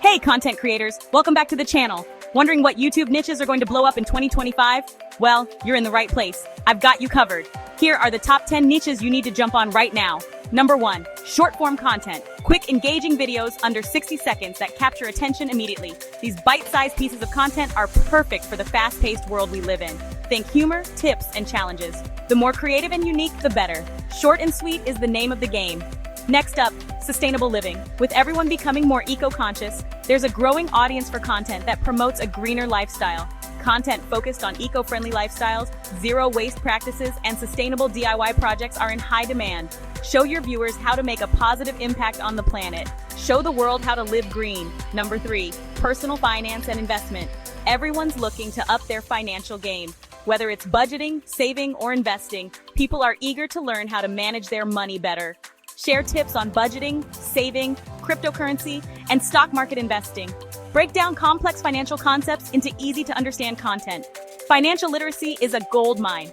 Hey content creators, welcome back to the channel. Wondering what YouTube niches are going to blow up in 2025? Well, you're in the right place. I've got you covered. Here are the top 10 niches you need to jump on right now. Number 1, short form content. Quick, engaging videos under 60 seconds that capture attention immediately. These bite-sized pieces of content are perfect for the fast-paced world we live in. Think humor, tips, and challenges. The more creative and unique, the better. Short and sweet is the name of the game. Next up, sustainable living. With everyone becoming more eco-conscious, there's a growing audience for content that promotes a greener lifestyle. Content focused on eco-friendly lifestyles, zero-waste practices, and sustainable DIY projects are in high demand. Show your viewers how to make a positive impact on the planet. Show the world how to live green. Number 3, personal finance and investment. Everyone's looking to up their financial game. Whether it's budgeting, saving, or investing, people are eager to learn how to manage their money better. Share tips on budgeting, saving, cryptocurrency, and stock market investing. Break down complex financial concepts into easy-to-understand content. Financial literacy is a gold mine.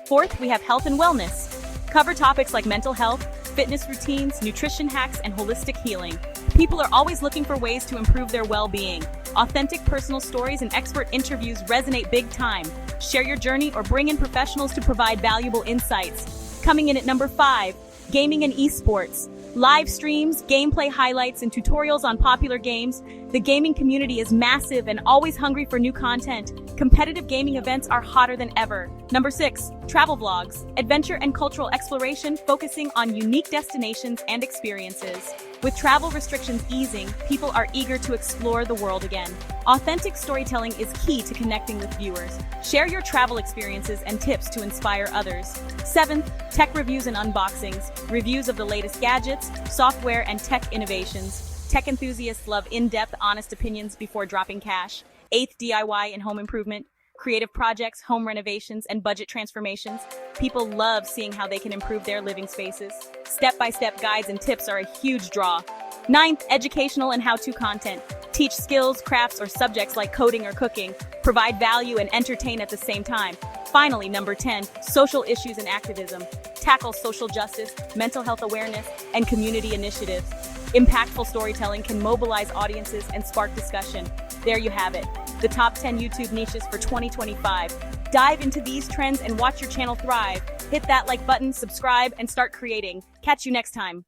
Fourth, we have health and wellness. Cover topics like mental health, fitness routines, nutrition hacks, and holistic healing. People are always looking for ways to improve their well-being. Authentic personal stories and expert interviews resonate big time. Share your journey or bring in professionals to provide valuable insights. Coming in at number 5, gaming and esports. Live streams, gameplay highlights, and tutorials on popular games. The gaming community is massive and always hungry for new content. Competitive gaming events are hotter than ever. Number 6, travel vlogs. Adventure and cultural exploration focusing on unique destinations and experiences. With travel restrictions easing, people are eager to explore the world again. Authentic storytelling is key to connecting with viewers. Share your travel experiences and tips to inspire others. 7th, tech reviews and unboxings. Reviews of the latest gadgets, software, and tech innovations. Tech enthusiasts love in-depth, honest opinions before dropping cash. 8th, DIY and home improvement. Creative projects, home renovations, and budget transformations. People love seeing how they can improve their living spaces. Step-by-step guides and tips are a huge draw. 9th, educational and how-to content. Teach skills, crafts, or subjects like coding or cooking. Provide value and entertain at the same time. Finally, number 10, social issues and activism. Tackle social justice, mental health awareness, and community initiatives. Impactful storytelling can mobilize audiences and spark discussion. There you have it, the top 10 YouTube niches for 2025. Dive into these trends and watch your channel thrive. Hit that like button, subscribe, and start creating. Catch you next time.